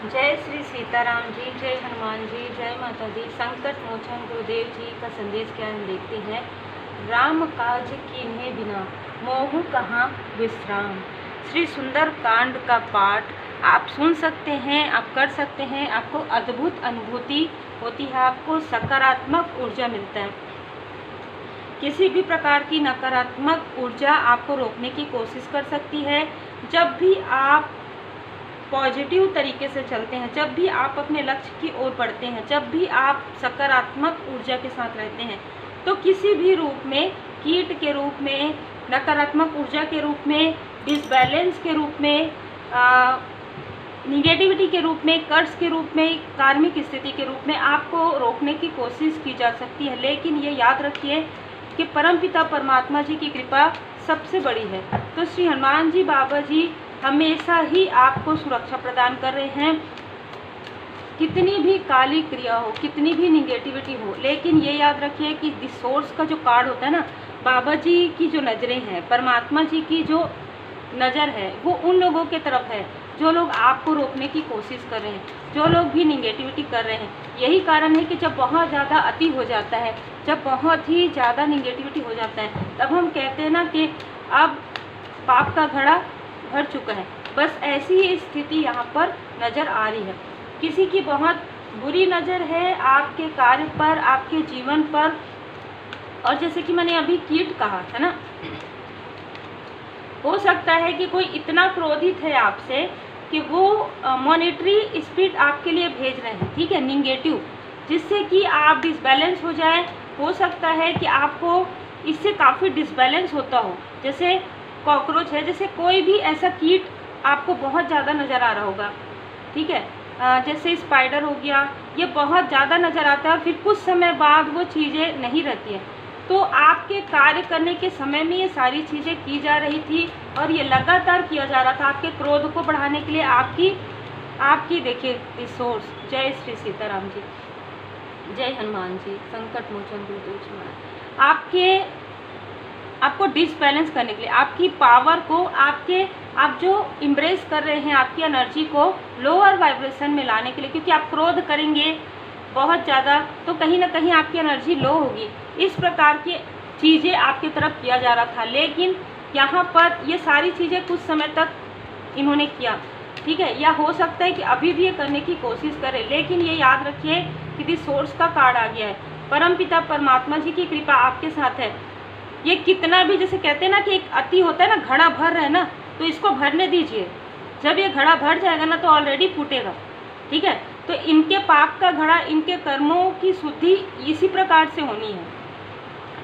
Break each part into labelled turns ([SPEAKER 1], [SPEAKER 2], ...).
[SPEAKER 1] जय श्री सीताराम जी, जय हनुमान जी, जय माता दी। संकट मोचन गुरुदेव जी का संदेश क्या हम देखते हैं। राम काज कीन्हे बिना मोहु कहाँ विश्राम। श्री सुंदर कांड का पाठ आप सुन सकते हैं, आप कर सकते हैं। आपको अद्भुत अनुभूति होती है, आपको सकारात्मक ऊर्जा मिलता है। किसी भी प्रकार की नकारात्मक ऊर्जा आपको रोकने की कोशिश कर सकती है। जब भी आप पॉजिटिव तरीके से चलते हैं, जब भी आप अपने लक्ष्य की ओर बढ़ते हैं, जब भी आप सकारात्मक ऊर्जा के साथ रहते हैं, तो किसी भी रूप में, कीट के रूप में, नकारात्मक ऊर्जा के रूप में, डिसबैलेंस के रूप में, निगेटिविटी के रूप में, कर्ज के रूप में, कार्मिक स्थिति के रूप में आपको रोकने की कोशिश की जा सकती है। लेकिन ये याद रखिए कि परमपिता परमात्मा जी की कृपा सबसे बड़ी है। तो श्री हनुमान जी बाबा जी हमेशा ही आपको सुरक्षा प्रदान कर रहे हैं। कितनी भी काली क्रिया हो, कितनी भी निगेटिविटी हो, लेकिन ये याद रखिए कि दिस सोर्स का जो कार्ड होता है ना, बाबा जी की जो नज़रें हैं, परमात्मा जी की जो नज़र है, वो उन लोगों के तरफ है जो लोग आपको रोकने की कोशिश कर रहे हैं, जो लोग भी निगेटिविटी कर रहे हैं। यही कारण है कि जब बहुत ज़्यादा अति हो जाता है, जब बहुत ही ज़्यादा निगेटिविटी हो जाता है, तब हम कहते हैं ना कि अब पाप का घड़ा भर चुका है। बस ऐसी ही स्थिति यहाँ पर नज़र आ रही है। किसी की बहुत बुरी नज़र है आपके कार्य पर, आपके जीवन पर। और जैसे कि मैंने अभी कीट कहा था ना, हो सकता है कि कोई इतना क्रोधित है आपसे कि वो मॉनेटरी स्पीड आपके लिए भेज रहे हैं, ठीक है, निगेटिव, जिससे कि आप डिसबैलेंस हो जाए। हो सकता है कि आपको इससे काफ़ी डिसबैलेंस होता हो, जैसे कॉकरोच है, जैसे कोई भी ऐसा कीट आपको बहुत ज़्यादा नज़र आ रहा होगा, ठीक है, जैसे स्पाइडर हो गया, ये बहुत ज़्यादा नज़र आता है, फिर कुछ समय बाद वो चीज़ें नहीं रहती हैं। तो आपके कार्य करने के समय में ये सारी चीज़ें की जा रही थी और ये लगातार किया जा रहा था आपके क्रोध को बढ़ाने के लिए। आपकी देखिए रिसोर्स। जय श्री सीताराम जी, जय हनुमान जी, संकट मोचन गुरुदेव जी महाराज। आपको डिसबैलेंस करने के लिए, आपकी पावर को, आप जो इम्ब्रेस कर रहे हैं आपकी एनर्जी को लोअर वाइब्रेशन में लाने के लिए, क्योंकि आप क्रोध करेंगे बहुत ज़्यादा तो कहीं ना कहीं आपकी एनर्जी लो होगी। इस प्रकार की चीज़ें आपकी तरफ किया जा रहा था, लेकिन यहाँ पर ये सारी चीज़ें कुछ समय तक इन्होंने किया, ठीक है, या हो सकता है कि अभी भी ये करने की कोशिश करें। लेकिन ये याद रखिए कि दिस सोर्स का कार्ड आ गया है। परमपिता परमात्मा जी की कृपा आपके साथ है। ये कितना भी, जैसे कहते हैं ना कि एक अति होता है ना, घड़ा भर रहा है ना, तो इसको भरने दीजिए। जब ये घड़ा भर जाएगा ना तो ऑलरेडी फूटेगा, ठीक है। तो इनके पाप का घड़ा, इनके कर्मों की शुद्धि इसी प्रकार से होनी है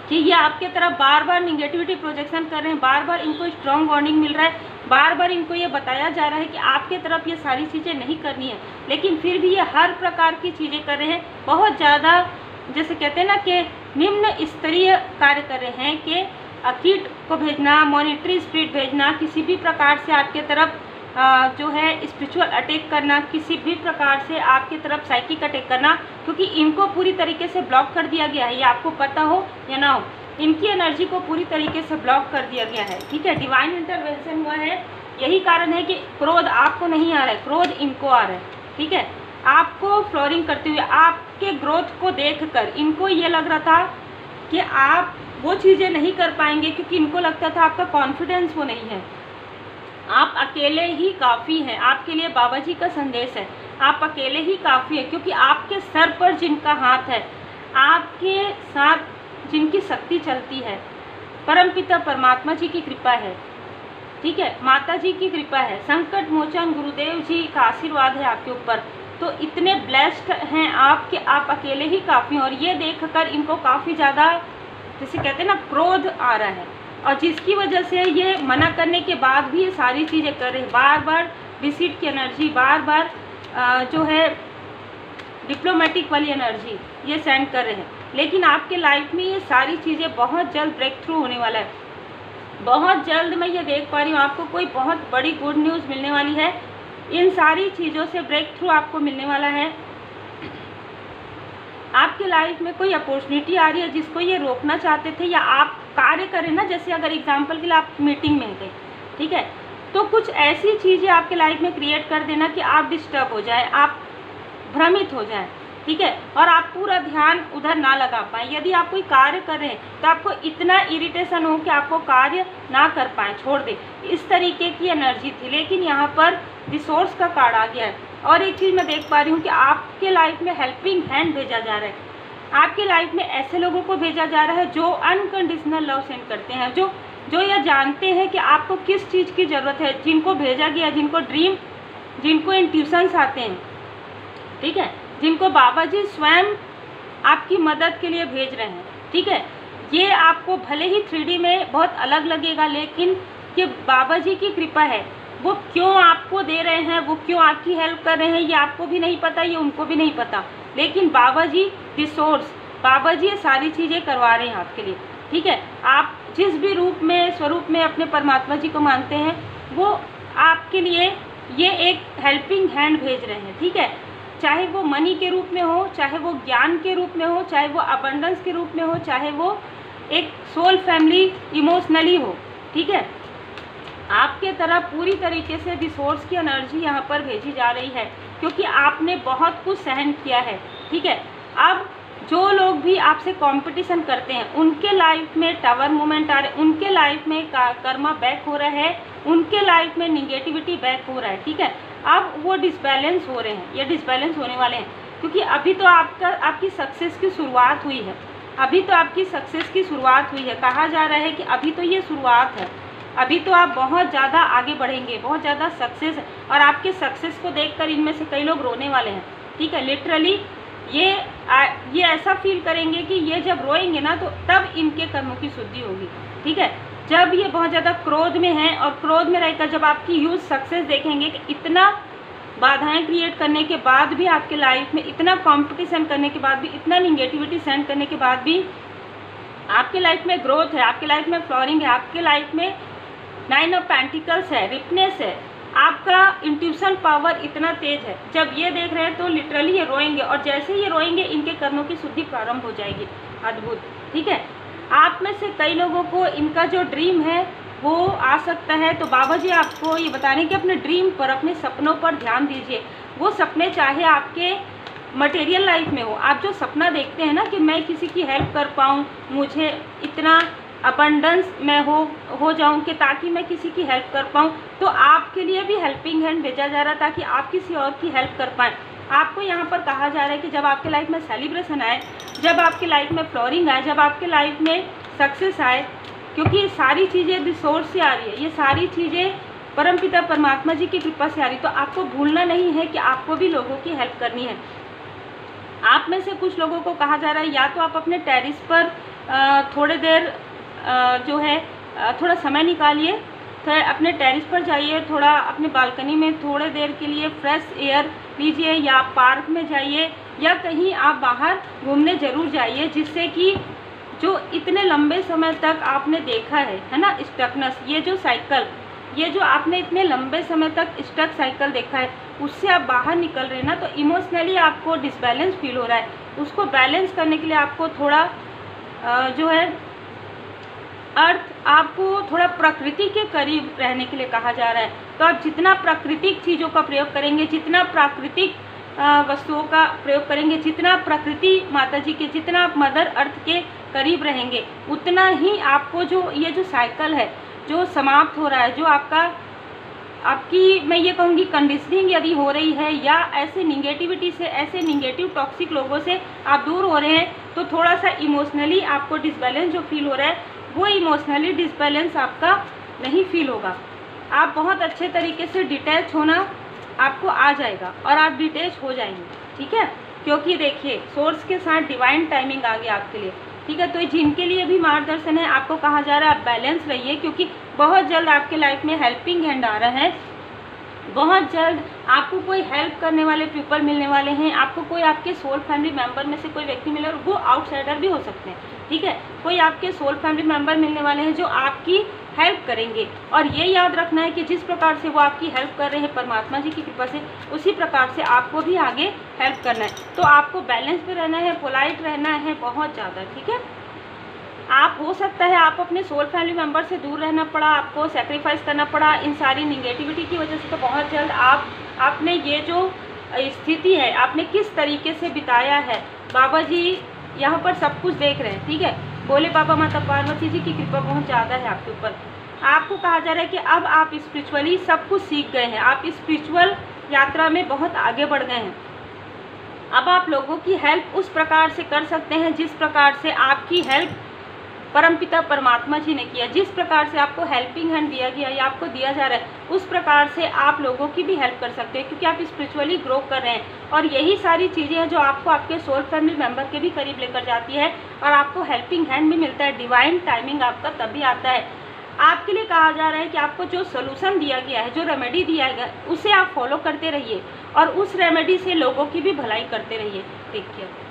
[SPEAKER 1] कि ये आपके तरफ बार बार निगेटिविटी प्रोजेक्शन कर रहे हैं, बार बार इनको स्ट्रॉन्ग वार्निंग मिल रहा है, बार बार इनको ये बताया जा रहा है कि आपके तरफ ये सारी चीज़ें नहीं करनी है, लेकिन फिर भी ये हर प्रकार की चीज़ें कर रहे हैं। बहुत ज़्यादा, जैसे कहते हैं ना कि निम्न स्तरीय कार्य कर रहे हैं कि कीट को भेजना, मॉनिटरी स्पीड भेजना, किसी भी प्रकार से आपके तरफ जो है स्पिरिचुअल अटैक करना, किसी भी प्रकार से आपकी तरफ साइकिक अटैक करना, क्योंकि इनको पूरी तरीके से ब्लॉक कर दिया गया है। ये आपको पता हो या ना हो, इनकी एनर्जी को पूरी तरीके से ब्लॉक कर दिया गया है, ठीक है। डिवाइन इंटरवेंशन हुआ है। यही कारण है कि क्रोध आपको नहीं आ रहा है, क्रोध इनको आ रहा है, ठीक है। आपको फ्लोरिंग करते हुए, आपके ग्रोथ को देखकर इनको ये लग रहा था कि आप वो चीज़ें नहीं कर पाएंगे, क्योंकि इनको लगता था आपका कॉन्फिडेंस वो नहीं है। आप अकेले ही काफ़ी हैं। आपके लिए बाबा जी का संदेश है, आप अकेले ही काफ़ी है, क्योंकि आपके सर पर जिनका हाथ है, आपके साथ जिनकी शक्ति चलती है, परमपिता परमात्मा जी की कृपा है, ठीक है, माता जी की कृपा है, संकट मोचन गुरुदेव जी का आशीर्वाद है आपके ऊपर। तो इतने ब्लेस्ड हैं आप कि आप अकेले ही काफ़ी हैं। और ये देखकर इनको काफ़ी ज़्यादा, जैसे कहते हैं ना, क्रोध आ रहा है, और जिसकी वजह से ये मना करने के बाद भी ये सारी चीज़ें कर रहे हैं। बार बार डिसीट की एनर्जी, बार बार जो है डिप्लोमेटिक वाली एनर्जी ये सेंड कर रहे हैं। लेकिन आपके लाइफ में ये सारी चीज़ें बहुत जल्द ब्रेक थ्रू होने वाला है। बहुत जल्द मैं ये देख पा रही हूँ, आपको कोई बहुत बड़ी गुड न्यूज़ मिलने वाली है। इन सारी चीज़ों से ब्रेक थ्रू आपको मिलने वाला है। आपके लाइफ में कोई अपॉर्चुनिटी आ रही है जिसको ये रोकना चाहते थे, या आप कार्य करें ना, जैसे अगर एग्जांपल के लिए आप मीटिंग में गए, ठीक है, तो कुछ ऐसी चीज़ें आपके लाइफ में क्रिएट कर देना कि आप डिस्टर्ब हो जाए, आप भ्रमित हो जाएं, ठीक है, और आप पूरा ध्यान उधर ना लगा पाएँ। यदि आप कोई कार्य कर रहे हैं तो आपको इतना इरिटेशन हो कि आपको कार्य ना कर पाएँ, छोड़ दें, इस तरीके की एनर्जी थी। लेकिन यहाँ पर रिसोर्स का कार्ड आ गया है। और एक चीज़ मैं देख पा रही हूँ कि आपके लाइफ में हेल्पिंग हैंड भेजा जा रहा है। आपके लाइफ में ऐसे लोगों को भेजा जा रहा है जो अनकंडीशनल लव सेंड करते हैं, जो यह जानते हैं कि आपको किस चीज़ की ज़रूरत है, जिनको भेजा गया, जिनको ड्रीम, जिनको इंट्यूशंस आते हैं, ठीक है, जिनको बाबा जी स्वयं आपकी मदद के लिए भेज रहे हैं, ठीक है। ये आपको भले ही 3D में बहुत अलग लगेगा, लेकिन ये बाबा जी की कृपा है। वो क्यों आपको दे रहे हैं, वो क्यों आपकी हेल्प कर रहे हैं, ये आपको भी नहीं पता, ये उनको भी नहीं पता, लेकिन बाबा जी रिसोर्स, बाबा जी ये सारी चीज़ें करवा रहे हैं आपके लिए, ठीक है। आप जिस भी रूप में, स्वरूप में अपने परमात्मा जी को मानते हैं, वो आपके लिए ये एक हेल्पिंग हैंड भेज रहे हैं, ठीक है। चाहे वो मनी के रूप में हो, चाहे वो ज्ञान के रूप में हो, चाहे वो अबंडेंस के रूप में हो, चाहे वो एक सोल फैमिली इमोशनली हो, ठीक है। आपके तरफ पूरी तरीके से रिसोर्स की एनर्जी यहाँ पर भेजी जा रही है, क्योंकि आपने बहुत कुछ सहन किया है, ठीक है। अब जो लोग भी आपसे कंपटीशन करते हैं, उनके लाइफ में टावर मोमेंट आ रहे, उनके लाइफ में कर्मा बैक हो रहा है, उनके लाइफ में निगेटिविटी बैक हो रहा है, ठीक है। अब वो डिसबैलेंस हो रहे हैं, ये डिसबैलेंस होने वाले हैं, क्योंकि अभी तो आपकी सक्सेस की शुरुआत हुई है, अभी तो आपकी सक्सेस की शुरुआत हुई है। कहा जा रहा है कि अभी तो ये शुरुआत है, अभी तो आप बहुत ज़्यादा आगे बढ़ेंगे, बहुत ज़्यादा सक्सेस है। और आपके सक्सेस को देखकर इनमें से कई लोग रोने वाले हैं, ठीक है। लिटरली ये ऐसा फील करेंगे कि ये जब रोएंगे ना, तो तब इनके कर्मों की शुद्धि होगी, ठीक है। जब ये बहुत ज़्यादा क्रोध में हैं, और क्रोध में रहकर जब आपकी ह्यूज सक्सेस देखेंगे कि इतना बाधाएं क्रिएट करने के बाद भी, आपके लाइफ में इतना कंपटीशन करने के बाद भी, इतना निगेटिविटी सेंड करने के बाद भी आपके लाइफ में ग्रोथ है, आपके लाइफ में फ्लोरिंग है, आपके लाइफ में 9 ऑफ पेंटिकल्स है, रिपनेस है, आपका इंट्यूशन पावर इतना तेज है। जब ये देख रहे हैं तो लिटरली ये रोएंगे, और जैसे ये रोएंगे इनके कर्मों की शुद्धि प्रारंभ हो जाएगी। अद्भुत, ठीक है। आप में से कई लोगों को इनका जो ड्रीम है वो आ सकता है, तो बाबा जी आपको ये बता रहे हैं कि अपने ड्रीम पर, अपने सपनों पर ध्यान दीजिए। वो सपने चाहे आपके मटेरियल लाइफ में हो, आप जो सपना देखते हैं ना कि मैं किसी की हेल्प कर पाऊँ, मुझे इतना अबंडेंस में हो जाऊं कि ताकि मैं किसी की हेल्प कर पाऊं, तो आपके लिए भी हेल्पिंग हैंड भेजा जा रहा है ताकि आप किसी और की हेल्प कर पाएँ। आपको यहाँ पर कहा जा रहा है कि जब आपके लाइफ में सेलिब्रेशन आए, जब आपके लाइफ में फ्लोरिंग आए, जब आपके लाइफ में सक्सेस आए, क्योंकि ये सारी चीज़ें रिसोर्स से आ रही है, ये सारी चीज़ें परमपिता परमात्मा जी की कृपा से आ रही, तो आपको भूलना नहीं है कि आपको भी लोगों की हेल्प करनी है। आप में से कुछ लोगों को कहा जा रहा है या तो आप अपने टेरिस पर थोड़ी देर जो है थोड़ा समय निकालिए, तो अपने टेरिस पर जाइए, थोड़ा अपने बालकनी में थोड़े देर के लिए फ्रेश एयर लीजिए, या पार्क में जाइए, या कहीं आप बाहर घूमने ज़रूर जाइए, जिससे कि जो इतने लंबे समय तक आपने देखा है ना, स्टकनेस, ये जो साइकिल, ये जो आपने इतने लंबे समय तक स्टक साइकिल देखा है, उससे आप बाहर निकल रहे हैं ना, तो इमोशनली आपको डिसबैलेंस फील हो रहा है। उसको बैलेंस करने के लिए आपको थोड़ा जो है आपको थोड़ा प्रकृति के करीब रहने के लिए कहा जा रहा है। तो आप जितना प्राकृतिक चीज़ों का प्रयोग करेंगे, जितना प्राकृतिक वस्तुओं का प्रयोग करेंगे, जितना प्रकृति माता जी के, जितना आप मदर अर्थ के करीब रहेंगे, उतना ही आपको जो ये जो साइकिल है जो समाप्त हो रहा है, जो आपकी मैं ये कहूँगी कंडीशनिंग यदि हो रही है, या ऐसे निगेटिविटी से, ऐसे निगेटिव टॉक्सिक लोगों से आप दूर हो रहे हैं, तो थोड़ा सा इमोशनली आपको डिसबैलेंस जो फील हो रहा है, वो इमोशनली डिसबैलेंस आपका नहीं फील होगा। आप बहुत अच्छे तरीके से डिटैच होना आपको आ जाएगा, और आप डिटैच हो जाएंगे, ठीक है। क्योंकि देखिए सोर्स के साथ डिवाइन टाइमिंग आ गया आपके लिए, ठीक है। तो जिनके लिए भी मार्गदर्शन है, आपको कहा जा रहा है आप बैलेंस रहिए, क्योंकि बहुत जल्द आपके लाइफ में हेल्पिंग हैंड आ रहा है, बहुत जल्द आपको कोई हेल्प करने वाले पीपल मिलने वाले हैं, आपको कोई आपके सोल फैमिली मेंबर में से कोई व्यक्ति मिले, वो आउटसाइडर भी हो सकते हैं, ठीक है। कोई आपके सोल फैमिली मेंबर मिलने वाले हैं जो आपकी हेल्प करेंगे, और ये याद रखना है कि जिस प्रकार से वो आपकी हेल्प कर रहे हैं परमात्मा जी की कृपा से, उसी प्रकार से आपको भी आगे हेल्प करना है। तो आपको बैलेंस पे रहना है, पोलाइट रहना है बहुत ज़्यादा, ठीक है। आप हो सकता है आप अपने सोल फैमिली मेम्बर से दूर रहना पड़ा, आपको सेक्रीफाइस करना पड़ा इन सारी निगेटिविटी की वजह से। तो बहुत जल्द आपने ये जो स्थिति है आपने किस तरीके से बिताया है, बाबा जी यहाँ पर सब कुछ देख रहे हैं, ठीक है। बोले बाबा माता पार्वती जी की कृपा बहुत ज़्यादा है आपके ऊपर। आपको कहा जा रहा है कि अब आप स्पिरिचुअली सब कुछ सीख गए हैं, आप स्पिरिचुअल यात्रा में बहुत आगे बढ़ गए हैं। अब आप लोगों की हेल्प उस प्रकार से कर सकते हैं जिस प्रकार से आपकी हेल्प परमपिता परमात्मा जी ने किया। जिस प्रकार से आपको हेल्पिंग हैंड दिया गया या आपको दिया जा रहा है उस प्रकार से आप लोगों की भी हेल्प कर सकते हैं, क्योंकि आप स्पिरिचुअली ग्रो कर रहे हैं। और यही सारी चीज़ें हैं जो आपको आपके सोल फैमिली मेम्बर के भी करीब लेकर जाती है और आपको हेल्पिंग हैंड भी मिलता है। डिवाइन टाइमिंग आपका तभी आता है। आपके लिए कहा जा रहा है कि आपको जो सोल्यूशन दिया गया है, जो रेमेडी दिया गया उसे आप फॉलो करते रहिए और उस रेमेडी से लोगों की भी भलाई करते रहिए। Take care.